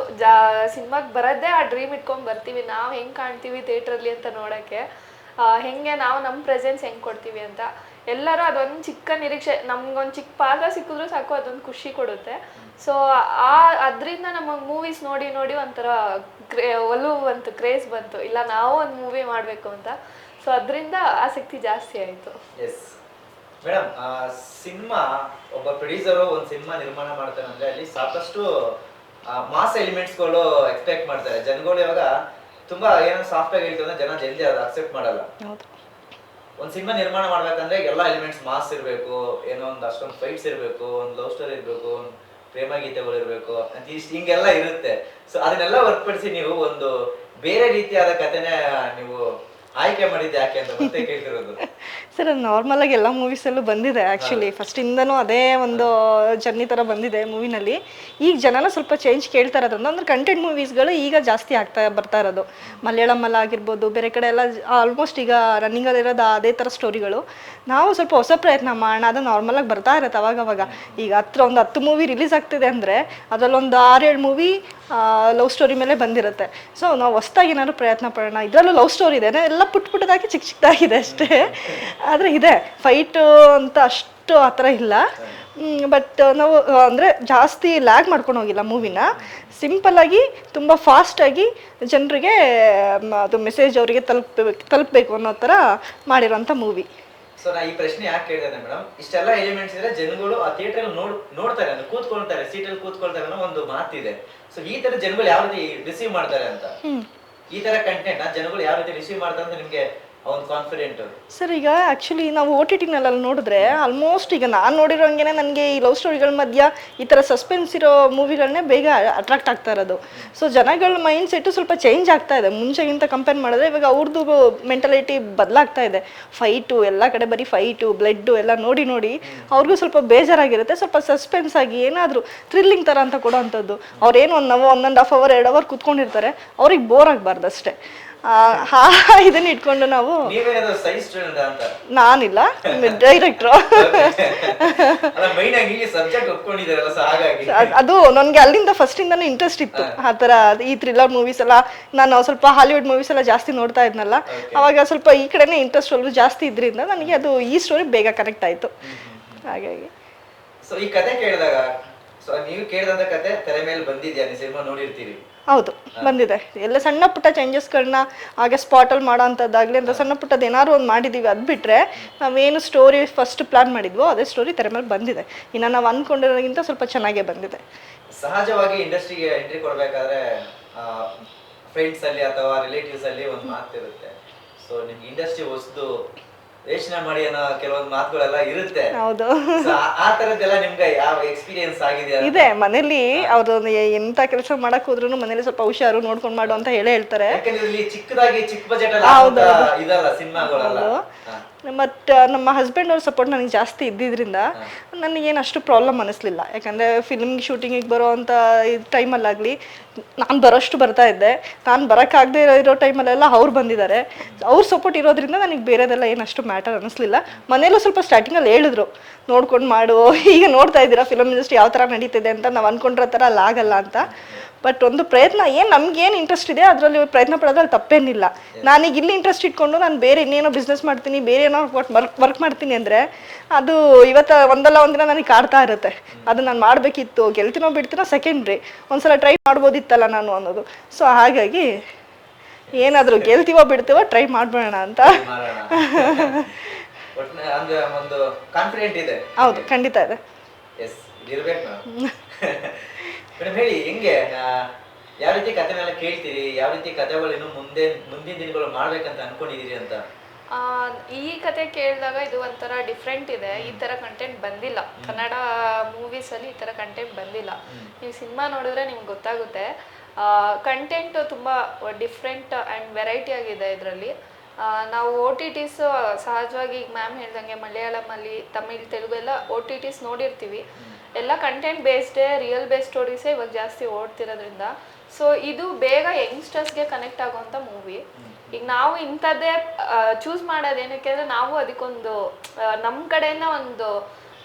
ಸಿನಿಮಾಗೆ ಬರೋದೇ ಆ ಡ್ರೀಮ್ ಇಟ್ಕೊಂಡ್ ಬರ್ತೀವಿ, ನಾವು ಹೆಂಗ್ ಕಾಣ್ತೀವಿ ಥಿಯೇಟರ್ ಅಲ್ಲಿ ಅಂತ ನೋಡಕ್ಕೆ, ಹೆಂಗೆ ನಾವು ನಮ್ಮ ಪ್ರೆಸೆನ್ಸ್ ಹೆಂಗ್ ಕೊಡ್ತೀವಿ ಅಂತ. ಎಲ್ಲರೂ ಅದೊಂದು ಚಿಕ್ಕ ನಿರೀಕ್ಷೆ, ನಮ್ಗೊಂದು ಚಿಕ್ಕ ಪಾತ್ರ ಸಿಕ್ಕಿದ್ರು ಸಾಕು, ಅದೊಂದು ಖುಷಿ ಕೊಡುತ್ತೆ. ಸೊ ಅದರಿಂದ ನಮಗೆ ಮೂವೀಸ್ ನೋಡಿ ನೋಡಿ ಒಂಥರ ಒಲವು ಕ್ರೇಜ್ ಬಂತು, ಇಲ್ಲ ನಾವು ಒಂದು ಮೂವಿ ಮಾಡಬೇಕು ಅಂತ. ಸೊ ಅದರಿಂದ ಆಸಕ್ತಿ ಜಾಸ್ತಿ ಆಯಿತು.
ಎಸ್ ಮೇಡಮ್, ಸಿನಿಮಾ ಒಬ್ಬ ಪ್ರೊಡ್ಯೂಸರು ಒಂದು ಸಿನಿಮಾ ನಿರ್ಮಾಣ ಮಾಡ್ತಾನೆ ಅಂದ್ರೆ ಅಲ್ಲಿ ಸಾಕಷ್ಟು ಮಾಸ್ ಎಲಿಮೆಂಟ್ಸ್ಗಳು ಎಕ್ಸ್ಪೆಕ್ಟ್ ಮಾಡ್ತಾರೆ ಜನಗಳು. ಇವಾಗ ತುಂಬಾ ಏನೋ ಸಾಫ್ಟ್ ಆಗಿ ಹೇಳ್ತಾರೆ ಜನ ಜಲ್ದಿ ಅದು ಅಕ್ಸೆಪ್ಟ್ ಮಾಡಲ್ಲ. ಒಂದ್ ಸಿನಿಮಾ ನಿರ್ಮಾಣ ಮಾಡ್ಬೇಕಂದ್ರೆ ಎಲ್ಲಾ ಎಲಿಮೆಂಟ್ಸ್ ಮಾಸ್ ಇರ್ಬೇಕು, ಏನೋ ಒಂದು ಅಷ್ಟೊಂದು ಫೈಟ್ಸ್ ಇರ್ಬೇಕು, ಒಂದು ಲವ್ ಸ್ಟೋರಿ ಇರ್ಬೇಕು, ಒಂದು ಪ್ರೇಮ ಗೀತೆಗಳು ಇರ್ಬೇಕು ಅಂತ ಹಿಂಗೆಲ್ಲ ಇರುತ್ತೆ. ಸೊ ಅದನ್ನೆಲ್ಲ ಹೊರತುಪಡಿಸಿ ನೀವು ಒಂದು ಬೇರೆ ರೀತಿಯಾದ ಕಥೆನ ನೀವು ಆಯ್ಕೆ ಮಾಡಿದ್ದು ಯಾಕೆ ಅಂತ ಮತ್ತೆ ಕೇಳ್ತಿರೋದು.
ಸರ್ ನಾರ್ಮಲ್ ಆಗಿ ಎಲ್ಲ ಮೂವೀಸಲ್ಲೂ ಬಂದಿದೆ ಆ್ಯಕ್ಚುಲಿ, ಫಸ್ಟಿಂದನೂ ಅದೇ ಒಂದು ಜರ್ನಿ ಥರ ಬಂದಿದೆ ಮೂವಿನಲ್ಲಿ. ಈಗ ಜನನ ಸ್ವಲ್ಪ ಚೇಂಜ್ ಕೇಳ್ತಾ ಇರೋದ್ರಿಂದ ಅಂದ್ರೆ ಕಂಟೆಂಟ್ ಮೂವೀಸ್ಗಳು ಈಗ ಜಾಸ್ತಿ ಬರ್ತಾ ಇರೋದು. ಮಲಯಾಳಮಲ್ಲ ಆಗಿರ್ಬೋದು, ಬೇರೆ ಕಡೆ ಎಲ್ಲ ಆಲ್ಮೋಸ್ಟ್ ಈಗ ರನ್ನಿಂಗಲ್ಲಿರೋದು ಅದೇ ಥರ ಸ್ಟೋರಿಗಳು. ನಾವು ಸ್ವಲ್ಪ ಹೊಸ ಪ್ರಯತ್ನ ಮಾಡೋಣ, ಅದು ನಾರ್ಮಲಾಗಿ ಬರ್ತಾ ಇರುತ್ತೆ ಅವಾಗವಾಗ. ಈಗ ಒಂದು 10 ಮೂವಿ ರಿಲೀಸ್ ಆಗ್ತಿದೆ ಅಂದರೆ ಅದರಲ್ಲೊಂದು 6-7 ಮೂವಿ ಲವ್ ಸ್ಟೋರಿ ಮೇಲೆ ಬಂದಿರುತ್ತೆ. ಸೊ ನಾವು ಹೊಸ್ದಾಗಿ ಏನಾದ್ರು ಪ್ರಯತ್ನ ಪಡೋಣ, ಇದರಲ್ಲೂ ಲವ್ ಸ್ಟೋರಿ ಇದೆ, ಎಲ್ಲ ಪುಟ್ಟದಾಗಿ ಚಿಕ್ಕದಾಗಿದೆ ಅಷ್ಟೇ. ಆದರೆ ಇದೆ ಫೈಟು ಅಂತ ಅಷ್ಟು ಆ ಥರ ಇಲ್ಲ. ಬಟ್ ನಾವು ಅಂದರೆ ಜಾಸ್ತಿ ಲ್ಯಾಗ್ ಮಾಡ್ಕೊಂಡು ಹೋಗಿಲ್ಲ ಮೂವಿನ, ಸಿಂಪಲ್ಲಾಗಿ ತುಂಬ ಫಾಸ್ಟಾಗಿ ಜನರಿಗೆ ಅದು ಮೆಸೇಜ್ ಅವರಿಗೆ ತಲುಪಬೇಕು ಅನ್ನೋ ಥರ ಮಾಡಿರೋಂಥ ಮೂವಿ.
ಸೊ ನಾ ಈ ಪ್ರಶ್ನೆ ಯಾಕೆ ಕೇಳಿದೆ ಮೇಡಮ್, ಇಷ್ಟೆಲ್ಲ ಎಲಿಮೆಂಟ್ಸ್ ಇದ್ರೆ ಜನಗಳು ಆ ಥಿಯೇಟರ್ ನೋಡ್ತಾರೆ, ಕೂತ್ಕೊಳ್ತಾರೆ, ಸೀಟಲ್ಲಿ ಕೂತ್ಕೊಳ್ತಾರೆ ಅನ್ನೋ ಒಂದು ಮಾತಿದೆ. ಸೊ ಈ ತರ ಜನಗಳು ಯಾವ ರೀತಿ ರಿಸೀವ್ ಮಾಡ್ತಾರೆ ಅಂತ, ಈ ತರ ಕಂಟೆಂಟ್ ಜನಗಳು ಯಾವ ರೀತಿ ರಿಸೀವ್ ಮಾಡ್ತಾರೆ ಅಂತ ನಿಮ್ಗೆ ಒಂದು ಕಾನ್ಫಿಡೆಂಟ್?
ಸರ್ ಈಗ ಆ್ಯಕ್ಚುಲಿ ನಾವು OTT-ನಲ್ಲಿ ನೋಡಿದ್ರೆ ಆಲ್ಮೋಸ್ಟ್ ಈಗ ನಾನು ನೋಡಿರೋಂಗೆ ನನಗೆ ಈ ಲವ್ ಸ್ಟೋರಿಗಳ ಮಧ್ಯ ಈ ಥರ ಸಸ್ಪೆನ್ಸ್ ಇರೋ ಮೂವಿಗಳನ್ನೇ ಬೇಗ ಅಟ್ರಾಕ್ಟ್ ಆಗ್ತಾ ಇರೋದು. ಸೊ ಜನಗಳ ಮೈಂಡ್ ಸೆಟ್ಟು ಸ್ವಲ್ಪ ಚೇಂಜ್ ಆಗ್ತಾ ಇದೆ ಮುಂಚೆಗಿಂತ ಕಂಪೇರ್ ಮಾಡಿದ್ರೆ. ಇವಾಗ ಅವ್ರದ್ದು ಮೆಂಟಾಲಿಟಿ ಬದಲಾಗ್ತಾ ಇದೆ. ಫೈಟು ಎಲ್ಲ ಕಡೆ ಬರೀ ಫೈಟು ಬ್ಲಡ್ಡು ಎಲ್ಲ ನೋಡಿ ನೋಡಿ ಅವ್ರಿಗೂ ಸ್ವಲ್ಪ ಬೇಜಾರಾಗಿರುತ್ತೆ. ಸ್ವಲ್ಪ ಸಸ್ಪೆನ್ಸ್ ಆಗಿ ಏನಾದರೂ ಥ್ರಿಲ್ಲಿಂಗ್ ಥರ ಅಂತ ಕೊಡೋ ಅಂಥದ್ದು. ಅವ್ರೇನು 1.5 ಅವರ್ 2 ಅವರ್ ಕೂತ್ಕೊಂಡಿರ್ತಾರೆ, ಅವ್ರಿಗೆ ಬೋರ್ ಆಗಬಾರ್ದು ಅಷ್ಟೇ. ಇದನ್ನ ಇಟ್ಕೊಂಡು ನಾವು ನಾನಿಲ್ಲ ಡೈರೆಕ್ಟ್ರು ಅದು ನನಗೆ ಅಲ್ಲಿಂದ ಫಸ್ಟಿಂದಾನು ಇಂಟ್ರೆಸ್ಟ್ ಇತ್ತು. ಆ ಥರ ಈ ಥ್ರಿಲ್ಲರ್ ಮೂವೀಸ್ ಎಲ್ಲ ನಾನು ಸ್ವಲ್ಪ ಹಾಲಿವುಡ್ ಮೂವೀಸ್ ಎಲ್ಲ ಜಾಸ್ತಿ ನೋಡ್ತಾ ಇದ್ನಲ್ಲ, ಅವಾಗ ಸ್ವಲ್ಪ ಈ ಕಡೆನೇ ಇಂಟ್ರೆಸ್ಟ್ ಸ್ವಲ್ಪ ಜಾಸ್ತಿ ಇದ್ರಿಂದ ನನಗೆ ಅದು ಈ ಸ್ಟೋರಿ ಬೇಗ ಕನೆಕ್ಟ್ ಆಯಿತು. ಹಾಗಾಗಿ
ಸೊ ಈ ಕತೆ ಕೇಳಿದಾಗ ನೀವು ಕೇಳಿದಂತ ಕತೆ ತೆರೆ ಮೇಲೆ ಬಂದಿದ್ಯಾ, ನೀವು ಸಿನಿಮಾ ನೋಡಿರ್ತೀರಿ?
ಹೌದು ಬಂದಿದೆ. ಎಲ್ಲ ಸಣ್ಣ ಪುಟ್ಟ ಚೇಂಜಸ್ಗಳನ್ನ ಹಾಗೆ ಸ್ಪಾಟಲ್ಲಿ ಮಾಡೋ ಅಂಥದ್ದಾಗಲಿ ಅಂತ ಸಣ್ಣ ಪುಟ್ಟದ್ದು ಏನಾದ್ರು ಒಂದು ಮಾಡಿದ್ದೀವಿ. ಅದು ಬಿಟ್ಟರೆ ನಾವೇನು ಸ್ಟೋರಿ ಫಸ್ಟ್ ಪ್ಲಾನ್ ಮಾಡಿದ್ವೋ ಅದೇ ಸ್ಟೋರಿ ತೆರೆ ಮೇಲೆ ಬಂದಿದೆ. ಇನ್ನು ನಾವು ಅಂದ್ಕೊಂಡಿರೋದಕ್ಕಿಂತ ಸ್ವಲ್ಪ ಚೆನ್ನಾಗೇ ಬಂದಿದೆ.
ಸಹಜವಾಗಿ ಇಂಡಸ್ಟ್ರಿಗೆ ಎಂಟ್ರಿ ಕೊಡಬೇಕಾದ್ರೆ ಫ್ರೆಂಡ್ಸ್ ಅಲ್ಲಿ ಅಥವಾ ರಿಲೇಟಿವ್ಸ್ ಅಲ್ಲಿ ಒಂದು ಮಾತಿರುತ್ತೆ. ಸೊ ನಿಮ್ಗೆ ಇಂಡಸ್ಟ್ರಿ ಹೊಸದು ಯೋಚನೆ ಮಾಡಿ ಅನ್ನೋ ಕೆಲವೊಂದು ಮಾತುಗಳೆಲ್ಲ ಇರುತ್ತೆ.
ಹೌದು,
ಆ ತರದ್ದೆಲ್ಲ ನಿಮ್ಗೆ ಯಾವ ಎಕ್ಸ್ಪೀರಿಯನ್ಸ್ ಆಗಿದೆ?
ಇದೆ. ಮನೇಲಿ ಅವ್ರು ಎಂತ ಕೆಲಸ ಮಾಡಕ್ ಹೋದ್ರು ಮನೇಲಿ ಸ್ವಲ್ಪ ಹುಷಾರು ನೋಡ್ಕೊಂಡ್ ಮಾಡು ಅಂತ ಹೇಳ್ತಾರೆ.
ಯಾಕಂದ್ರೆ ಇಲ್ಲಿ ಚಿಕ್ಕದಾಗಿ ಚಿಕ್ಕ ಬಜೆಟ್ ಅಲ್ಲ ಇದಲ್ಲ ಸಿನಿಮಾಗಳೆಲ್ಲ.
ಮತ್ತು ನಮ್ಮ ಹಸ್ಬೆಂಡ್ ಅವ್ರ ಸಪೋರ್ಟ್ ನನಗೆ ಜಾಸ್ತಿ ಇದ್ದಿದ್ದರಿಂದ ನನಗೇನು ಅಷ್ಟು ಪ್ರಾಬ್ಲಮ್ ಅನ್ನಿಸ್ಲಿಲ್ಲ. ಯಾಕಂದರೆ ಫಿಲ್ಮ್ ಶೂಟಿಂಗಿಗೆ ಬರೋ ಅಂಥ ಟೈಮಲ್ಲಾಗಲಿ ನಾನು ಬರೋಷ್ಟು ಬರ್ತಾ ಇದ್ದೆ. ನಾನು ಬರೋಕ್ಕಾಗದೇ ಇರೋ ಟೈಮಲ್ಲೆಲ್ಲ ಅವ್ರು ಬಂದಿದ್ದಾರೆ. ಅವ್ರ ಸಪೋರ್ಟ್ ಇರೋದ್ರಿಂದ ನನಗೆ ಬೇರೆದೆಲ್ಲ ಏನು ಅಷ್ಟು ಮ್ಯಾಟರ್ ಅನ್ನಿಸ್ಲಿಲ್ಲ. ಮನೇಲೂ ಸ್ವಲ್ಪ ಸ್ಟಾರ್ಟಿಂಗಲ್ಲಿ ಹೇಳಿದ್ರು ನೋಡ್ಕೊಂಡು ಮಾಡು, ಈಗ ನೋಡ್ತಾ ಇದ್ದೀರಾ ಫಿಲಮ್ ಇಂಡಸ್ಟ್ರಿ ಯಾವ ಥರ ನಡೀತಿದೆ ಅಂತ, ನಾವು ಅಂದ್ಕೊಂಡಿರೋ ಥರ ಅಲ್ಲಿ ಆಗಲ್ಲ ಅಂತ. ಬಟ್ ಒಂದು ಪ್ರಯತ್ನ ಏನು ನಮ್ಗೇನು ಇಂಟ್ರೆಸ್ಟ್ ಇದೆ ಅದರಲ್ಲಿ ಪ್ರಯತ್ನ ಪಡೋದ್ರಲ್ಲಿ ತಪ್ಪೇನಿಲ್ಲ. ನಾನೀಗ ಇಲ್ಲಿ ಇಂಟ್ರೆಸ್ಟ್ ಇಟ್ಕೊಂಡು ನಾನು ಬೇರೆ ಇನ್ನೇನೋ ಬಿಸ್ನೆಸ್ ಮಾಡ್ತೀನಿ, ಬೇರೆ ಏನೋ ವರ್ಕ್ ಮಾಡ್ತೀನಿ ಅಂದರೆ ಅದು ಇವತ್ತು ಒಂದಲ್ಲ ಒಂದಿನ ನನಗೆ ಕಾಡ್ತಾ ಇರುತ್ತೆ. ಅದು ನಾನು ಮಾಡಬೇಕಿತ್ತು, ಗೆಲ್ತೀನೋ ಬಿಡ್ತೀನೋ ಸೆಕೆಂಡ್ರಿ, ಒಂದ್ಸಲ ಟ್ರೈ ಮಾಡ್ಬೋದಿತ್ತಲ್ಲ ನಾನು ಅನ್ನೋದು. ಸೊ ಹಾಗಾಗಿ ಏನಾದರೂ ಗೆಲ್ತೀವೋ ಬಿಡ್ತೀವೋ ಟ್ರೈ ಮಾಡ್ಬೇಡ ಅಂತ.
ಒಂದು ಕಾನ್ಫಿಡೆಂಟ್ ಇದೆ.
ಹೌದು, ಖಂಡಿತ ಇದೆ.
ಎಸ್ ಇರಬೇಕು ಮೇಡಮ್. ಹೇಳಿ ಹೆಂಗೆ, ಯಾವ ರೀತಿ ಕಥೆನೆಲ್ಲ ಕೇಳ್ತೀರಿ, ಯಾವ ರೀತಿ ಕಥೆಗಳು ಇನ್ನು ಮುಂದಿನ ದಿನಗಳು ಮಾಡ್ಬೇಕಂತ ಅನ್ಕೊಂಡಿದೀರಿ ಅಂತ?
ಈ ಕತೆ ಕೇಳಿದಾಗ ಇದು ಒಂಥರ ಡಿಫ್ರೆಂಟ್ ಇದೆ. ಈ ತರ ಕಂಟೆಂಟ್ ಬಂದಿಲ್ಲ ಕನ್ನಡ ಮೂವೀಸ್ ಅಲ್ಲಿ, ಈ ತರ ಕಂಟೆಂಟ್ ಬಂದಿಲ್ಲ. ನೀವು ಸಿನಿಮಾ ನೋಡಿದ್ರೆ ನಿಮ್ಗೆ ಗೊತ್ತಾಗುತ್ತೆ. ಕಂಟೆಂಟ್ ತುಂಬಾ ಡಿಫ್ರೆಂಟ್ ಅಂಡ್ ವೆರೈಟಿ ಆಗಿದೆ ಇದರಲ್ಲಿ. ನಾವು OTTs ಸಹಜವಾಗಿ ಈಗ ಮ್ಯಾಮ್ ಹೇಳ್ದಂಗೆ ಮಲಯಾಳಮಲ್ಲಿ, ತಮಿಳ್, ತೆಲುಗು ಎಲ್ಲ OTTs ನೋಡಿರ್ತೀವಿ. ಎಲ್ಲ ಕಂಟೆಂಟ್ ಬೇಸ್ಡೇ ರಿಯಲ್ ಬೇಸ್ಡ್ ಸ್ಟೋರೀಸೇ ಇವಾಗ ಜಾಸ್ತಿ ಓಡ್ತಿರೋದ್ರಿಂದ ಸೊ ಇದು ಬೇಗ ಯಂಗ್ಸ್ಟರ್ಸ್ಗೆ ಕನೆಕ್ಟ್ ಆಗುವಂಥ ಮೂವಿ. ಈಗ ನಾವು ಇಂಥದ್ದೇ ಚೂಸ್ ಮಾಡೋದು ಏನಕ್ಕೆ ಅಂದರೆ ನಾವು ಅದಕ್ಕೊಂದು ನಮ್ಮ ಕಡೆಯಿಂದ ಒಂದು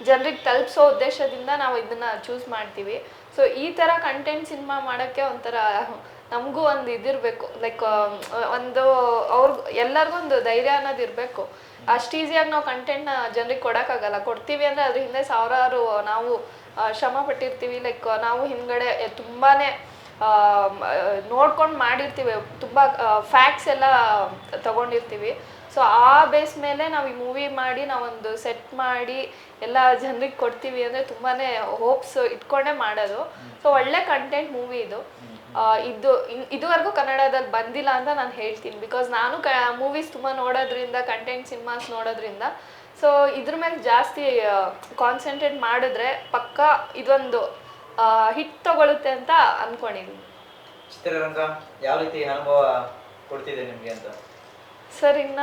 ಜನರಿಗೆ ತಲುಪಿಸೋ ಉದ್ದೇಶದಿಂದ ನಾವು ಇದನ್ನ ಚೂಸ್ ಮಾಡ್ತೀವಿ. ಸೊ ಈ ಥರ ಕಂಟೆಂಟ್ ಸಿನಿಮಾ ಮಾಡೋಕ್ಕೆ ಒಂಥರ ನಮಗೂ ಒಂದು ಇದಿರಬೇಕು, ಲೈಕ್ ಒಂದು ಎಲ್ಲರಿಗೂ ಒಂದು ಧೈರ್ಯ ಅನ್ನೋದು ಇರಬೇಕು. ಅಷ್ಟು ಈಸಿಯಾಗಿ ನಾವು ಕಂಟೆಂಟ್ನ ಜನರಿಗೆ ಕೊಡೋಕ್ಕಾಗಲ್ಲ. ಕೊಡ್ತೀವಿ ಅಂದರೆ ಅದ್ರ ಹಿಂದೆ ಸಾವಿರಾರು ನಾವು ಶ್ರಮ ಪಟ್ಟಿರ್ತೀವಿ. ಲೈಕ್ ನಾವು ಹಿಂದ್ಗಡೆ ತುಂಬಾ ನೋಡ್ಕೊಂಡು ಮಾಡಿರ್ತೀವಿ, ತುಂಬ ಫ್ಯಾಕ್ಟ್ಸ್ ಎಲ್ಲ ತಗೊಂಡಿರ್ತೀವಿ. ಸೊ ಆ ಬೇಸ್ ಮೇಲೆ ನಾವು ಈ ಮೂವಿ ಮಾಡಿ ನಾವೊಂದು ಸೆಟ್ ಮಾಡಿ ಎಲ್ಲ ಜನರಿಗೆ ಕೊಡ್ತೀವಿ ಅಂದರೆ ತುಂಬಾ ಹೋಪ್ಸ್ ಇಟ್ಕೊಂಡೇ ಮಾಡೋದು. ಸೊ ಒಳ್ಳೆ ಕಂಟೆಂಟ್ ಮೂವಿ ಇದು. ಇದುವರೆಗೂ ಕನ್ನಡದಲ್ಲಿ ಬಂದಿಲ್ಲ ಅಂತ ನಾನು ಹೇಳ್ತೀನಿ. ಬಿಕಾಸ್ ನಾನು ಮೂವೀಸ್ ತುಂಬ ನೋಡೋದ್ರಿಂದ, ಕಂಟೆಂಟ್ ಸಿನಿಮಾಸ್ ನೋಡೋದ್ರಿಂದ, ಸೊ ಇದ್ರ ಮೇಲೆ ಜಾಸ್ತಿ ಕಾನ್ಸಂಟ್ರೇಟ್ ಮಾಡಿದ್ರೆ ಪಕ್ಕ ಇದೊಂದು ಹಿಟ್ ತಗೊಳುತ್ತೆ ಅಂತ ಅನ್ಕೊಂಡಿದ್ದೀನಿ.
ಚಿತ್ರರಂಗ ಯಾವ ರೀತಿ ಅನುಭವ ಕೊಡ್ತಿದೆ ನಿಮ್ಗೆ ಅಂತ
ಸರ್? ಇನ್ನ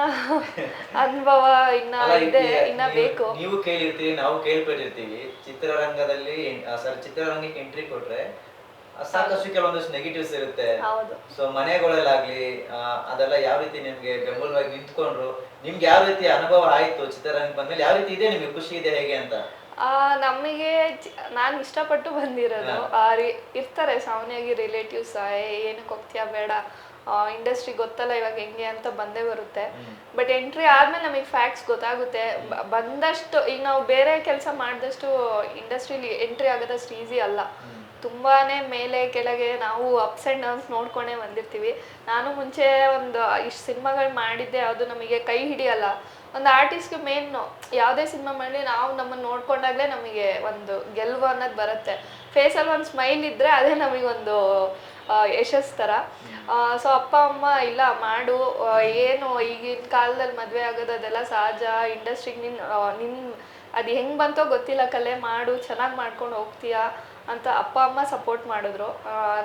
ಅನುಭವ ಇನ್ನ ಇದೆ, ಇನ್ನ ಬೇಕು.
ನೀವು ಕೇಳಿರ್ತೀವಿ, ನಾವು ಕೇಳ್ಪಟ್ಟಿರ್ತೀವಿ. ಚಿತ್ರರಂಗದಲ್ಲಿ ಚಿತ್ರರಂಗಕ್ಕೆ ಎಂಟ್ರಿ ಕೊಟ್ರೆ ಸಾಕಷ್ಟು ಕೆಲವೊಂದಷ್ಟು ನೆಗೆಟಿವ್ಸ್ ಇರುತ್ತೆ. ಸೊ ಮನೆಗಳಲ್ಲಾಗ್ಲಿ ಅದೆಲ್ಲ ಯಾವ ರೀತಿ ನಿಮ್ಗೆ ಬೆಂಬಲವಾಗಿ ನಿಂತ್ಕೊಂಡ್ರು, ನಿಮ್ಗೆ ಯಾವ ರೀತಿ ಅನುಭವ ಆಯ್ತು ಚಿತ್ರರಂಗ ಬಂದ್ಮೇಲೆ, ಯಾವ ರೀತಿ ಇದೆ ನಿಮ್ಗೆ, ಖುಷಿ ಇದೆ ಹೇಗೆ ಅಂತ?
ನಮಗೆ ನಾನು ಇಷ್ಟಪಟ್ಟು ಬಂದಿರೋದು. ಇರ್ತಾರೆ ಸಾಮಾನ್ಯವಾಗಿ ರಿಲೇಟಿವ್ಸ್, ಏನಕ್ಕೆ ಹೋಗ್ತೀಯಾ ಬೇಡ, ಇಂಡಸ್ಟ್ರಿ ಗೊತ್ತಲ್ಲ ಇವಾಗ ಹೆಂಗೆ ಅಂತ ಬಂದೇ ಬರುತ್ತೆ. ಬಟ್ ಎಂಟ್ರಿ ಆದ್ಮೇಲೆ ನಮಗೆ ಫ್ಯಾಕ್ಟ್ಸ್ ಗೊತ್ತಾಗುತ್ತೆ. ಬಂದಷ್ಟು ಈಗ ನಾವು ಬೇರೆ ಕೆಲಸ ಮಾಡಿದಷ್ಟು ಇಂಡಸ್ಟ್ರಿಲಿ ಎಂಟ್ರಿ ಆಗೋದಷ್ಟು ಈಸಿ ಅಲ್ಲ. ತುಂಬಾನೇ ಮೇಲೆ ಕೆಳಗೆ ನಾವು ಅಪ್ಸ್ ಆ್ಯಂಡ್ ಡೌನ್ಸ್ ನೋಡ್ಕೊಂಡೇ ಬಂದಿರ್ತೀವಿ. ನಾನು ಮುಂಚೆ ಒಂದು ಇಷ್ಟು ಸಿನಿಮಾಗಳು ಮಾಡಿದ್ದೆ, ಅದು ನಮಗೆ ಕೈ ಹಿಡಿಯಲ್ಲ. ಒಂದು ಆರ್ಟಿಸ್ಟ್ಗೆ ಮೇನ್ ಯಾವುದೇ ಸಿನಿಮಾ ಮಾಡಲಿ ನಾವು ನಮ್ಮನ್ನು ನೋಡ್ಕೊಂಡಾಗಲೇ ನಮಗೆ ಒಂದು ಗೆಲುವು ಅನ್ನೋದು ಬರುತ್ತೆ. ಫೇಸಲ್ಲಿ ಒಂದು ಸ್ಮೈಲ್ ಇದ್ದರೆ ಅದೇ ನಮಗೊಂದು ಯಶಸ್ಸು ಥರ. ಸೊ ಅಪ್ಪ ಅಮ್ಮ ಇಲ್ಲ ಮಾಡು, ಏನು ಈಗಿನ ಕಾಲದಲ್ಲಿ ಮದುವೆ ಆಗೋದು ಅದೆಲ್ಲ ಸಹಜ, ಇಂಡಸ್ಟ್ರಿಗೆ ನಿನ್ನ ಅದು ಹೆಂಗೆ ಬಂತೋ ಗೊತ್ತಿಲ್ಲ, ಕಲೆ ಮಾಡು, ಚೆನ್ನಾಗಿ ಮಾಡ್ಕೊಂಡು ಹೋಗ್ತೀಯಾ ಅಂತ ಅಪ್ಪ ಅಮ್ಮ ಸಪೋರ್ಟ್ ಮಾಡಿದ್ರು.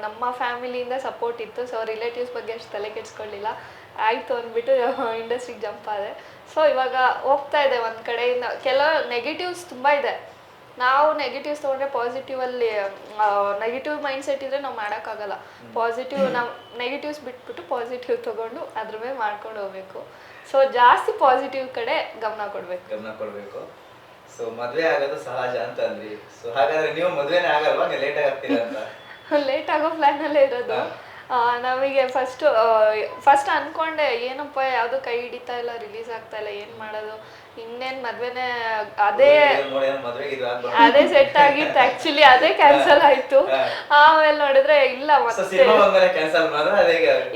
ನಮ್ಮ ಫ್ಯಾಮಿಲಿಯಿಂದ ಸಪೋರ್ಟ್ ಇತ್ತು. ಸೊ ರಿಲೇಟಿವ್ಸ್ ಬಗ್ಗೆ ಅಷ್ಟು ತಲೆ ಕೆಡಿಸ್ಕೊಳ್ಳಿಲ್ಲ, ಆಯಿತು ಅಂದ್ಬಿಟ್ಟು ಇಂಡಸ್ಟ್ರಿಗೆ ಜಂಪ್ ಆದೆ. ಸೊ ಇವಾಗ ಹೋಗ್ತಾ ಇದೆ. ಒಂದು ಕಡೆಯಿಂದ ಕೆಲವು ನೆಗೆಟಿವ್ಸ್ ತುಂಬ ಇದೆ. ನಾವು ನೆಗೆಟಿವ್ಸ್ ತೊಗೊಂಡ್ರೆ ಪಾಸಿಟಿವಲ್ಲಿ ನೆಗೆಟಿವ್ ಮೈಂಡ್ ಸೆಟ್ ಇದ್ದರೆ ನಾವು ಮಾಡೋಕ್ಕಾಗಲ್ಲ. ಪಾಸಿಟಿವ್ ನಾವು ನೆಗೆಟಿವ್ಸ್ ಬಿಟ್ಬಿಟ್ಟು ಪಾಸಿಟಿವ್ ತೊಗೊಂಡು ಅದ್ರ ಮೇಲೆ ಮಾಡ್ಕೊಂಡು ಹೋಗ್ಬೇಕು. ಸೊ ಜಾಸ್ತಿ ಪಾಸಿಟಿವ್ ಕಡೆ ಗಮನ ಕೊಡಬೇಕು.
ಸೊ ಮದ್ವೆ ಆಗೋದು ಸಹಜ ಅಂತ ಅಂದ್ರಿ. ಸೊ ಹಾಗಾದ್ರೆ ನೀವು ಮದ್ವೆನೇ ಆಗಲ್ವಾ, ನೀವು ಲೇಟ್ ಆಗ್ತೀರಾ ಅಂತ?
ಲೇಟ್ ಆಗೋ ಪ್ಲಾನಲ್ಲೇ ಇರೋದು. ನಮಗೆ ಫಸ್ಟ್ ಅನ್ಕೊಂಡೆ ಏನಪ್ಪ ಯಾವುದು ಕೈ ಹಿಡಿತಾ ಇಲ್ಲ, ರಿಲೀಸ್ ಆಗ್ತಾ ಇಲ್ಲ, ಏನು ಮಾಡೋದು, ಇನ್ನೇನು ಮದ್ವೆನೇ ಅದೇ ಸೆಟ್ ಆಗಿತ್ತು. ಆಕ್ಚುಲಿ ಅದೇ ಕ್ಯಾನ್ಸಲ್ ಆಯ್ತು. ಆಮೇಲೆ ನೋಡಿದ್ರೆ ಇಲ್ಲ, ಮತ್ತೆ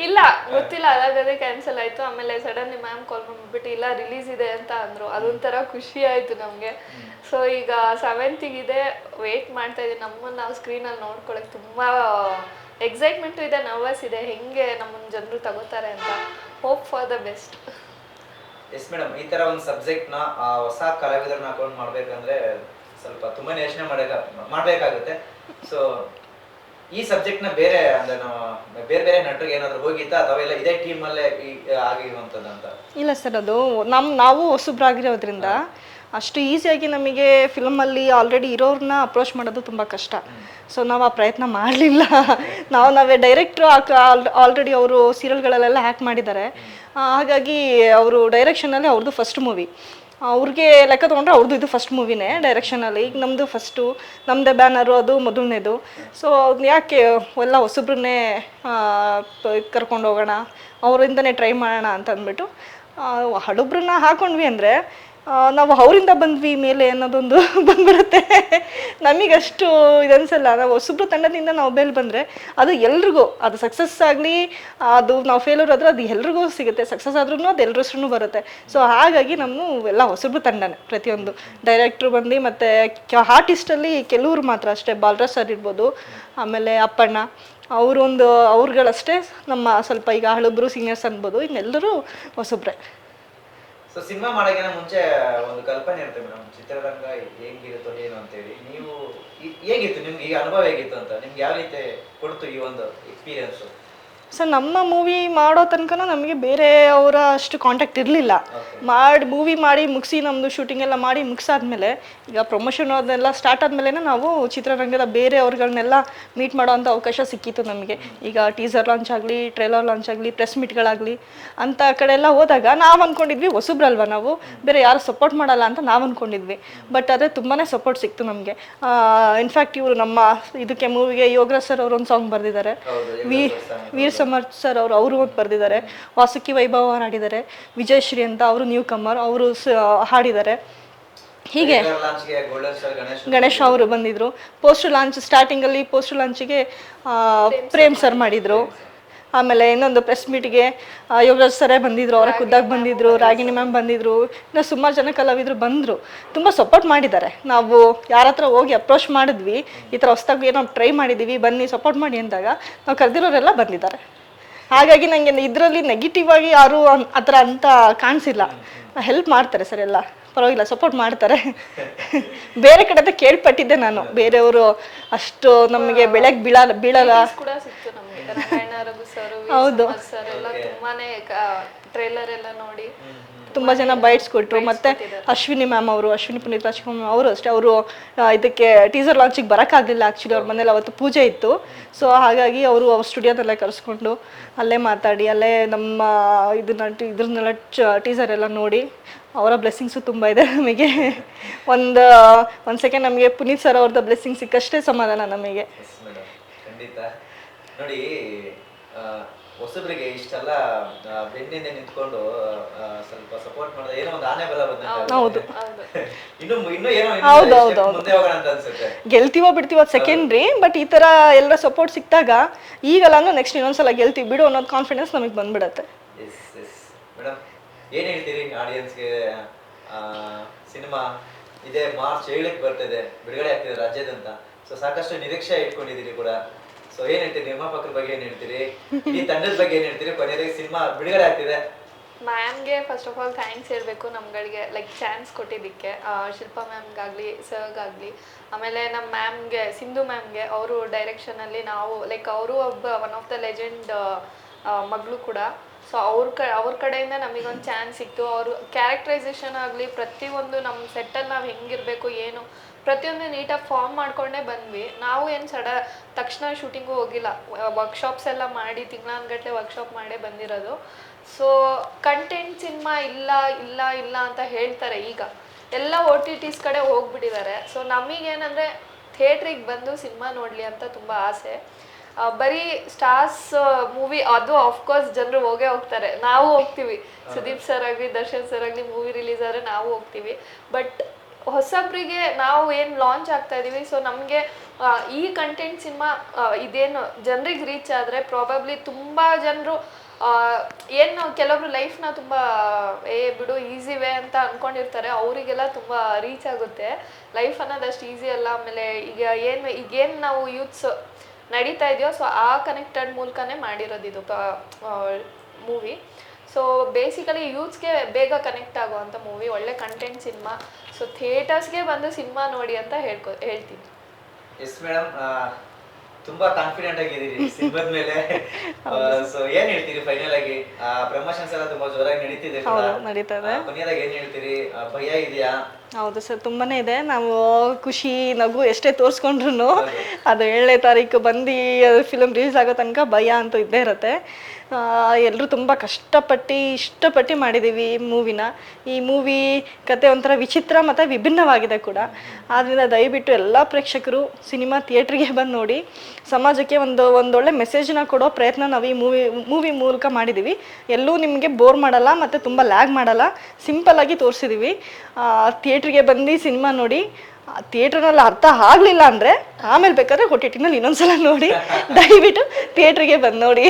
ಇಲ್ಲ ಗೊತ್ತಿಲ್ಲ, ಅದೇ ಕ್ಯಾನ್ಸಲ್ ಆಯ್ತು. ಆಮೇಲೆ ಸಡನ್ಲಿ ಮ್ಯಾಮ್ ಕಾಲ್ ಮಾಡ್ಬಿಟ್ಟು ಇಲ್ಲ ರಿಲೀಸ್ ಇದೆ ಅಂತ ಅಂದ್ರು. ಅದೊಂಥರ ಖುಷಿ ಆಯ್ತು ನಮಗೆ. ಸೊ ಈಗ 7th ಇದೆ, ವೇಟ್ ಮಾಡ್ತಾ ಇದ್ದೀವಿ. ನಮ್ಮನ್ನು ನಾವು ಸ್ಕ್ರೀನಲ್ಲಿ ನೋಡ್ಕೊಳಕ್ಕೆ ತುಂಬಾ ಎಕ್ಸೈಟ್ಮೆಂಟು ಇದೆ, ನರ್ವಸ್ ಇದೆ, ಹೆಂಗೆ ನಮ್ಮನ್ನು ಜನರು ತಗೋತಾರೆ ಅಂತ. Hope for the best.
Yes madam, ಈ ತರ ಒಂದು ಸಬ್ಜೆಕ್ಟ್ ನ ಹೊಸ ಕಲಾವಿದರನ್ನ ಅಕೌಂಟ್ ಮಾಡ್ಬೇಕಂದ್ರೆ ಸ್ವಲ್ಪ ತುಂಬಾನೇ ಯೋಚನೆ ಮಾಡ್ಬೇಕಾಗುತ್ತೆ. ಸೊ ಈ ಸಬ್ಜೆಕ್ಟ್ ನ ಬೇರೆ ಅಂದ್ರೆ ನಾವು ಬೇರೆ ನಟರಿಗೆ ಏನಾದ್ರು ಹೋಗಿತ್ತಾ ಅಥವಾ ಇಲ್ಲ ಇದೇ ಟೀಮ್ ಅಲ್ಲೇ ಆಗಿರುವಂತದ್ದು?
ಇಲ್ಲ ಸರ್, ಅದು ನಾವು ಹೊಸಬ್ರಾಗಿರೋದ್ರಿಂದ ಅಷ್ಟು ಈಸಿಯಾಗಿ ನಮಗೆ ಫಿಲ್ಮಲ್ಲಿ ಆಲ್ರೆಡಿ ಇರೋರನ್ನ ಅಪ್ರೋಚ್ ಮಾಡೋದು ತುಂಬ ಕಷ್ಟ. ಸೊ ನಾವು ಆ ಪ್ರಯತ್ನ ಮಾಡಲಿಲ್ಲ. ನಾವೇ ಡೈರೆಕ್ಟ್ರು ಆಲ್ರೆಡಿ ಅವರು ಸೀರಿಯಲ್ಗಳಲ್ಲೆಲ್ಲ ಹ್ಯಾಕ್ ಮಾಡಿದ್ದಾರೆ. ಹಾಗಾಗಿ ಅವರು ಡೈರೆಕ್ಷನಲ್ಲಿ ಅವ್ರದ್ದು ಫಸ್ಟ್ ಮೂವಿ, ಅವ್ರಿಗೆ ಲೆಕ್ಕ ತೊಗೊಂಡ್ರೆ ಅವ್ರದ್ದು ಇದು ಫಸ್ಟ್ ಮೂವಿನೇ ಡೈರೆಕ್ಷನಲ್ಲಿ. ಈಗ ನಮ್ಮದು ಫಸ್ಟು, ನಮ್ಮದೇ ಬ್ಯಾನರು, ಅದು ಮೊದಲನೇದು. ಸೊ ಯಾಕೆ ಎಲ್ಲ ಹೊಸಬ್ರನ್ನೇ ಕರ್ಕೊಂಡು ಹೋಗೋಣ, ಅವರಿಂದನೇ ಟ್ರೈ ಮಾಡೋಣ ಅಂತ ಅಂದ್ಬಿಟ್ಟು ಹಡುಬ್ರನ್ನ ಹಾಕೊಂಡ್ವಿ. ಅಂದರೆ ನಾವು ಅವರಿಂದ ಬಂದ್ವಿ ಮೇಲೆ ಅನ್ನೋದೊಂದು ಬಂದ್ಬಿಡುತ್ತೆ. ನಮಗಷ್ಟು ಇದನ್ಸಲ್ಲ. ನಾವು ಹೊಸಬ್ರು ತಂಡದಿಂದ ನಾವು ಮೇಲೆ ಬಂದರೆ ಅದು ಎಲ್ರಿಗೂ, ಅದು ಸಕ್ಸಸ್ ಆಗಲಿ, ಅದು ನಾವು ಫೇಲ್ಯೂರ್ ಆದರೆ ಅದು ಎಲ್ರಿಗೂ ಸಿಗುತ್ತೆ. ಸಕ್ಸಸ್ ಆದ್ರೂ ಅದು ಎಲ್ರ ಹೆಸ್ರೂ ಬರುತ್ತೆ. ಸೊ ಹಾಗಾಗಿ ನಮ್ಮ ಎಲ್ಲ ಹೊಸಬ್ರು ತಂಡನೇ ಪ್ರತಿಯೊಂದು. ಡೈರೆಕ್ಟ್ರು ಬಂದು ಮತ್ತು ಆರ್ಟಿಸ್ಟಲ್ಲಿ ಕೆಲವರು ಮಾತ್ರ ಅಷ್ಟೇ, ಬಾಲರಾಜ್ ಸರ್ ಇರ್ಬೋದು, ಆಮೇಲೆ ಅಪ್ಪಣ್ಣ, ಅವ್ರುಗಳಷ್ಟೇ ನಮ್ಮ ಸ್ವಲ್ಪ ಈಗ ಹಳಬ್ರು ಸೀನಿಯರ್ಸ್ ಅನ್ಬೋದು. ಇನ್ನೆಲ್ಲರೂ ಹೊಸಬ್ರೆ.
ಸೊ ಸಿನಿಮಾ ಮಾಡೋಕ್ಕಿಂತ ಮುಂಚೆ ಒಂದು ಕಲ್ಪನೆ ಇರುತ್ತೆ ಮೇಡಮ್, ಚಿತ್ರರಂಗ ಹೇಗಿರುತ್ತೋ ಏನು ಅಂತೇಳಿ. ನೀವು ಹೇಗಿತ್ತು ನಿಮ್ಗೆ, ಈಗ ಅನುಭವ ಹೇಗಿತ್ತು ಅಂತ, ನಿಮ್ಗೆ ಯಾವ ರೀತಿ ಕೊಡ್ತು ಈ ಒಂದು ಎಕ್ಸ್ಪೀರಿಯನ್ಸ್?
ಸರ್ ನಮ್ಮ ಮೂವಿ ಮಾಡೋ ತನಕ ನಮಗೆ ಬೇರೆ ಅವರ ಅಷ್ಟು ಕಾಂಟ್ಯಾಕ್ಟ್ ಇರಲಿಲ್ಲ. ಮೂವಿ ಮಾಡಿ ಮುಗಿಸಿ ನಮ್ಮದು ಶೂಟಿಂಗ್ ಎಲ್ಲ ಮಾಡಿ ಮುಗಿಸಾದ್ಮೇಲೆ ಈಗ ಪ್ರಮೋಷನ್ ಅದೆಲ್ಲ ಸ್ಟಾರ್ಟ್ ಆದಮೇಲೆ ನಾವು ಚಿತ್ರರಂಗದ ಬೇರೆ ಅವ್ರುಗಳನ್ನೆಲ್ಲ ಮೀಟ್ ಮಾಡೋ ಅಂಥ ಅವಕಾಶ ಸಿಕ್ಕಿತ್ತು ನಮಗೆ. ಈಗ ಟೀಸರ್ ಲಾಂಚ್ ಆಗಲಿ, ಟ್ರೇಲರ್ ಲಾಂಚ್ ಆಗಲಿ, ಪ್ರೆಸ್ ಮೀಟ್ಗಳಾಗಲಿ ಅಂಥ ಕಡೆ ಎಲ್ಲ ಹೋದಾಗ ನಾವು ಅಂದ್ಕೊಂಡಿದ್ವಿ ಹೊಸಬ್ರಲ್ವ ನಾವು, ಬೇರೆ ಯಾರು ಸಪೋರ್ಟ್ ಮಾಡಲ್ಲ ಅಂತ ನಾವು ಅಂದ್ಕೊಂಡಿದ್ವಿ. ಬಟ್ ಅದೇ ತುಂಬಾ ಸಪೋರ್ಟ್ ಸಿಕ್ತು ನಮಗೆ. ಇನ್ಫ್ಯಾಕ್ಟ್ ಇವರು ನಮ್ಮ ಇದಕ್ಕೆ ಮೂವಿಗೆ ಯೋಗರಾಜ್ ಸರ್ ಅವರು ಒಂದು ಸಾಂಗ್ ಬರೆದಿದ್ದಾರೆ, ವೀರ್ ಸಮರ್ಥ್ ಸರ್ ಅವರು ಒಂದು ಬರೆದಿದ್ದಾರೆ, ವಾಸುಕಿ ವೈಭವ್ ಅವರು ಹಾಡಿದ್ದಾರೆ, ವಿಜಯಶ್ರೀ ಅಂತ ಅವರು ನ್ಯೂ ಕಮ್ಮರ್ ಅವರು ಹಾಡಿದ್ದಾರೆ. ಹೀಗೆ ಗಣೇಶ್ ಅವರು ಬಂದಿದ್ರು. ಪೋಸ್ಟರ್ ಲಾಂಚ್ ಸ್ಟಾರ್ಟಿಂಗಲ್ಲಿ ಪೋಸ್ಟರ್ ಲಾಂಚಿಗೆ ಪ್ರೇಮ್ ಸರ್ ಮಾಡಿದರು. ಆಮೇಲೆ ಇನ್ನೊಂದು ಪ್ರೆಸ್ ಮೀಟ್ಗೆ ಯೋಗರಾಜ್ ಸರೇ ಬಂದಿದ್ರು, ಅವರ ಖುದ್ದಾಗಿ ಬಂದಿದ್ರು, ರಾಗಿಣಿ ಮ್ಯಾಮ್ ಬಂದಿದ್ರು, ಇನ್ನು ಸುಮಾರು ಜನ ಕಲಾವಿದರು ಬಂದರು. ತುಂಬ ಸಪೋರ್ಟ್ ಮಾಡಿದ್ದಾರೆ. ನಾವು ಯಾರ ಹತ್ರ ಹೋಗಿ ಅಪ್ರೋಚ್ ಮಾಡಿದ್ವಿ, ಈ ಥರ ಹೊಸ್ದಾಗಿ ಏನೋ ಟ್ರೈ ಮಾಡಿದ್ದೀವಿ, ಬನ್ನಿ ಸಪೋರ್ಟ್ ಮಾಡಿ ಅಂದಾಗ ನಾವು ಕರೆದಿರೋರೆಲ್ಲ ಬಂದಿದ್ದಾರೆ. ಹಾಗಾಗಿ ನನಗೆ ಇದರಲ್ಲಿ ನೆಗೆಟಿವ್ ಆಗಿ ಯಾರು ಆ ಥರ ಅಂತ ಕಾಣಿಸಿಲ್ಲ. ಹೆಲ್ಪ್ ಮಾಡ್ತಾರೆ ಸರ್, ಎಲ್ಲ ಪರವಾಗಿಲ್ಲ, ಸಪೋರ್ಟ್ ಮಾಡ್ತಾರೆ. ಬೇರೆ ಕಡೆ ಅಂತ ಕೇಳ್ಪಟ್ಟಿದ್ದೆ ನಾನು, ಬೇರೆಯವರು ಅಷ್ಟು ನಮಗೆ ಬೆಳಗ್ಗೆ ಬೀಳಲ್ಲ. ಹೌದು,
ಟ್ರೇಲರ್ ಎಲ್ಲ ನೋಡಿ
ತುಂಬ ಜನ ಬೈಟ್ಸ್ ಕೊಟ್ಟರು. ಮತ್ತು ಅಶ್ವಿನಿ ಮ್ಯಾಮ್ ಅವರು, ಅಶ್ವಿನಿ ಪುನೀತ್ ರಾಜ್ಕುಮಾರ್ ಅವರು ಅಷ್ಟೇ, ಅವರು ಇದಕ್ಕೆ ಟೀಸರ್ ಲಾಂಚಿಗೆ ಬರೋಕ್ಕಾಗಲಿಲ್ಲ. ಆ್ಯಕ್ಚುಲಿ ಅವ್ರ ಮನೇಲಿ ಅವತ್ತು ಪೂಜೆ ಇತ್ತು. ಸೊ ಹಾಗಾಗಿ ಅವರು ಅವ್ರ ಸ್ಟುಡಿಯೋದಲ್ಲೇ ಕರೆಸ್ಕೊಂಡು ಅಲ್ಲೇ ಮಾತಾಡಿ, ಅಲ್ಲೇ ನಮ್ಮ ಇದ್ರನ್ನೆಲ್ಲ ಟೀಸರ್ ಎಲ್ಲ ನೋಡಿ ಅವರ ಬ್ಲೆಸ್ಸಿಂಗ್ಸು ತುಂಬ ಇದೆ ನಮಗೆ. ಒಂದು ಸೆಕೆಂಡ್ ನಮಗೆ ಪುನೀತ್ ಸರ್ ಅವ್ರದ್ದು ಬ್ಲೆಸ್ಸಿಂಗ್ ಸಿಕ್ಕಷ್ಟೇ ಸಮಾಧಾನ ನಮಗೆ.
ಖಂಡಿತ. ನೋಡಿ, ಹೊಸಬ್ರಿಗೆ ಇಷ್ಟೆಲ್ಲ ಬೆನ್ನಿಂದ ನಿಂತ್ಕೊಂಡು ಸ್ವಲ್ಪ ಸಪೋರ್ಟ್ ಮಾಡಿದ್ರೆ ಏನೋ ಒಂದು ಆನೆ ಬಲ ಬಂದಂತೆ.
ಹೌದು,
ಇನ್ನು ಏನೋ ಮುಂದೆ ಹೋಗೋಣ ಅಂತ ಅನ್ಸುತ್ತೆ.
ಗೆಲ್ತೀವೋ ಬಿಡ್ತೀವೋ ಸೆಕೆಂಡ್ರಿ, ಬಟ್ ಈ ತರ ಎಲ್ಲ ಸಪೋರ್ಟ್ ಸಿಕ್ತಾಗ ಈಗಲ್ಲ ಅಂದ್ರೆ ನೆಕ್ಸ್ಟ್ ಇನ್ನೊಂದ್ಸಲ ಗೆಲ್ತೀವಿ ಬಿಡು ಅನ್ನೋದು ಕಾನ್ಫಿಡೆನ್ಸ್ ನಮಗೆ ಬಂದ್ಬಿಡತ್ತೆ.
ಮೇಡಮ್, ಏನ್ ಹೇಳ್ತೀರಿ ಆಡಿಯನ್ಸ್ಗೆ? ಸಿನಿಮಾ ಇದೇ ಮಾರ್ಚ್ 7ಕ್ಕೆ ಬರ್ತಿದೆ, ಬಿಡುಗಡೆ ಆಗ್ತಿದೆ ರಾಜ್ಯದಂತ. ಸೊ ಸಾಕಷ್ಟು ನಿರೀಕ್ಷೆ ಇಟ್ಕೊಂಡಿದ್ದೀರಿ ಕೂಡ. ಸೊ ಏನ್ ಹೇಳ್ತೀರಿ ನಿರ್ಮಾಪಕರ ಬಗ್ಗೆ, ಏನ್ ಹೇಳ್ತೀರಿ ಈ ತಂಡದ ಬಗ್ಗೆ, ಏನ್ ಹೇಳ್ತೀರಿ? ಕೊನೆಗೆ ಸಿನಿಮಾ ಬಿಡುಗಡೆ ಆಗ್ತಿದೆ.
ಮ್ಯಾಮ್ಗೆ ಫಸ್ಟ್ ಆಫ್ ಆಲ್ ಥ್ಯಾಂಕ್ಸ್ ಹೇಳ್ಬೇಕು, ನಮ್ಗಳಿಗೆ ಲೈಕ್ ಚಾನ್ಸ್ ಕೊಟ್ಟಿದ್ದಕ್ಕೆ. ಶಿಲ್ಪಾ ಮ್ಯಾಮ್ಗಾಗಲಿ, ಸರ್ಗಾಗಲಿ, ಆಮೇಲೆ ನಮ್ಮ ಮ್ಯಾಮ್ಗೆ, ಸಿಂಧು ಮ್ಯಾಮ್ಗೆ, ಅವರು ಡೈರೆಕ್ಷನಲ್ಲಿ ನಾವು ಲೈಕ್ ಅವರು ಒನ್ ಆಫ್ ದ ಲೆಜೆಂಡ್ ಮಗಳು ಕೂಡ. ಸೊ ಅವ್ರ ಕಡೆಯಿಂದ ನಮಗೊಂದು ಚಾನ್ಸ್ ಸಿಕ್ತು. ಅವರು ಕ್ಯಾರೆಕ್ಟರೈಸೇಷನ್ ಆಗಲಿ, ಪ್ರತಿಯೊಂದು ನಮ್ಮ ಸೆಟ್ಟಲ್ಲಿ ನಾವು ಹೆಂಗಿರಬೇಕು ಏನು ಪ್ರತಿಯೊಂದು ನೀಟಾಗಿ ಫಾರ್ಮ್ ಮಾಡ್ಕೊಂಡೇ ಬಂದ್ವಿ. ನಾವು ಏನು ತಕ್ಷಣ ಶೂಟಿಂಗು ಹೋಗಿಲ್ಲ, ವರ್ಕ್ಶಾಪ್ಸ್ ಎಲ್ಲ ಮಾಡಿ ತಿಂಗಳಾನ್ಗಟ್ಲೆ ವರ್ಕ್ಶಾಪ್ ಮಾಡೇ ಬಂದಿರೋದು. ಸೊ ಕಂಟೆಂಟ್ ಸಿನಿಮಾ ಇಲ್ಲ ಇಲ್ಲ ಇಲ್ಲ ಅಂತ ಹೇಳ್ತಾರೆ, ಈಗ ಎಲ್ಲ OTTs ಕಡೆ ಹೋಗ್ಬಿಟ್ಟಿದ್ದಾರೆ. ಸೊ ನಮಗೇನಂದರೆ ಥಿಯೇಟ್ರಿಗೆ ಬಂದು ಸಿನಿಮಾ ನೋಡಲಿ ಅಂತ ತುಂಬ ಆಸೆ. ಬರೀ ಸ್ಟಾರ್ಸ್ ಮೂವಿ ಅದು ಆಫ್ಕೋರ್ಸ್ ಜನರು ಹೋಗೇ ಹೋಗ್ತಾರೆ, ನಾವು ಹೋಗ್ತೀವಿ. ಸುದೀಪ್ ಸರ್ ಆಗಲಿ, ದರ್ಶನ್ ಸರ್ ಆಗಲಿ ಮೂವಿ ರಿಲೀಸ್ ಆದರೆ ನಾವು ಹೋಗ್ತೀವಿ. ಬಟ್ ಹೊಸಬ್ರಿಗೆ ನಾವು ಏನು ಲಾಂಚ್ ಆಗ್ತಾ ಇದ್ದೀವಿ, ಸೊ ನಮಗೆ ಈ ಕಂಟೆಂಟ್ ಸಿನಿಮಾ ಇದೇನು ಜನರಿಗೆ ರೀಚ್ ಆದರೆ ಪ್ರಾಬಬ್ಲಿ ತುಂಬ ಜನರು ಏನು ಕೆಲವೊಬ್ರು ಲೈಫ್ನ ತುಂಬ ಬಿಡು ಈಸಿ ವೇ ಅಂತ ಅಂದ್ಕೊಂಡಿರ್ತಾರೆ, ಅವರಿಗೆಲ್ಲ ತುಂಬ ರೀಚ್ ಆಗುತ್ತೆ. ಲೈಫ್ ಅನ್ನೋದು ಅಷ್ಟು ಈಸಿ ಅಲ್ಲ. ಆಮೇಲೆ ಈಗೇನು ನಾವು ಯೂತ್ಸ್ ನಡೀತಾ ಇದೆಯೋ, ಸೊ ಆ ಕನೆಕ್ಟೆಡ್ ಮೂಲಕನೇ ಮಾಡಿರೋದು ಇದು ಮೂವಿ. ಸೊ ಬೇಸಿಕಲಿ ಯೂತ್ಸ್ಗೆ ಬೇಗ ಕನೆಕ್ಟ್ ಆಗುವಂಥ ಮೂವಿ, ಒಳ್ಳೆ ಕಂಟೆಂಟ್ ಸಿನಿಮಾ. ಸೊ ಥಿಯೇಟರ್ಸ್ಗೆ ಬಂದು ಸಿನಿಮಾ ನೋಡಿ ಅಂತ ಹೇಳ್ತೀನಿ.
ಎಸ್ ಮೇಡಮ್, ತುಂಬಾ ಕಾನ್ಫಿಡೆಂಟ್ ಆಗಿದ್ದೀರಿ ಸಿನಿಮಾದ ಮೇಲೆ. ಸೊ ಏನ್ ಹೇಳ್ತೀರಿ ಫೈನಲ್ ಆಗಿ? ಪ್ರಮೋಷನ್ಸ್ ಎಲ್ಲ ತುಂಬಾ ಜೋರಾಗಿ ನಡೀತಿದೆ, ಕೊನೆಯದಾಗ ಏನ್ ಹೇಳ್ತೀರಿ? ಭಯ ಇದೆಯಾ?
ಹೌದು ಸರ್, ತುಂಬಾನೇ ಇದೆ. ನಾವು ಖುಷಿ ನಗು ಎಷ್ಟೇ ತೋರಿಸ್ಕೊಂಡ್ರು ಅದು 7ನೇ ತಾರೀಕು ಬಂದು ಫಿಲಮ್ ರಿಲೀಸ್ ಆಗೋ ತನಕ ಭಯ ಅಂತೂ ಇದ್ದೇ ಇರುತ್ತೆ. ಎಲ್ಲರೂ ತುಂಬ ಇಷ್ಟಪಟ್ಟು ಮಾಡಿದ್ದೀವಿ ಮೂವಿನ. ಈ ಮೂವಿ ಕತೆ ಒಂಥರ ವಿಚಿತ್ರ ಮತ್ತು ವಿಭಿನ್ನವಾಗಿದೆ ಕೂಡ. ಆದ್ದರಿಂದ ದಯವಿಟ್ಟು ಎಲ್ಲ ಪ್ರೇಕ್ಷಕರು ಸಿನಿಮಾ ಥಿಯೇಟ್ರಿಗೆ ಬಂದು ನೋಡಿ, ಸಮಾಜಕ್ಕೆ ಒಂದೊಳ್ಳೆ ಮೆಸೇಜ್ನ ಕೊಡೋ ಪ್ರಯತ್ನ ನಾವು ಈ ಮೂವಿ ಮೂಲಕ ಮಾಡಿದ್ದೀವಿ. ಎಲ್ಲೂ ನಿಮಗೆ ಬೋರ್ ಮಾಡಲ್ಲ ಮತ್ತು ತುಂಬ ಲ್ಯಾಗ್ ಮಾಡಲ್ಲ, ಸಿಂಪಲ್ಲಾಗಿ ತೋರಿಸಿದ್ದೀವಿ. ಥಿಯೇಟ್ರಿಗೆ ಬಂದು ಸಿನಿಮಾ ನೋಡಿ. ಥಿಯೇಟ್ರ್ನಲ್ಲಿ ಅರ್ಥ ಆಗಲಿಲ್ಲ ಅಂದರೆ ಆಮೇಲೆ ಬೇಕಾದ್ರೆ OTTನಲ್ಲಿ ಇನ್ನೊಂದ್ಸಲ ನೋಡಿ. ದಯವಿಟ್ಟು ಥಿಯೇಟ್ರಿಗೆ ಬಂದು ನೋಡಿ.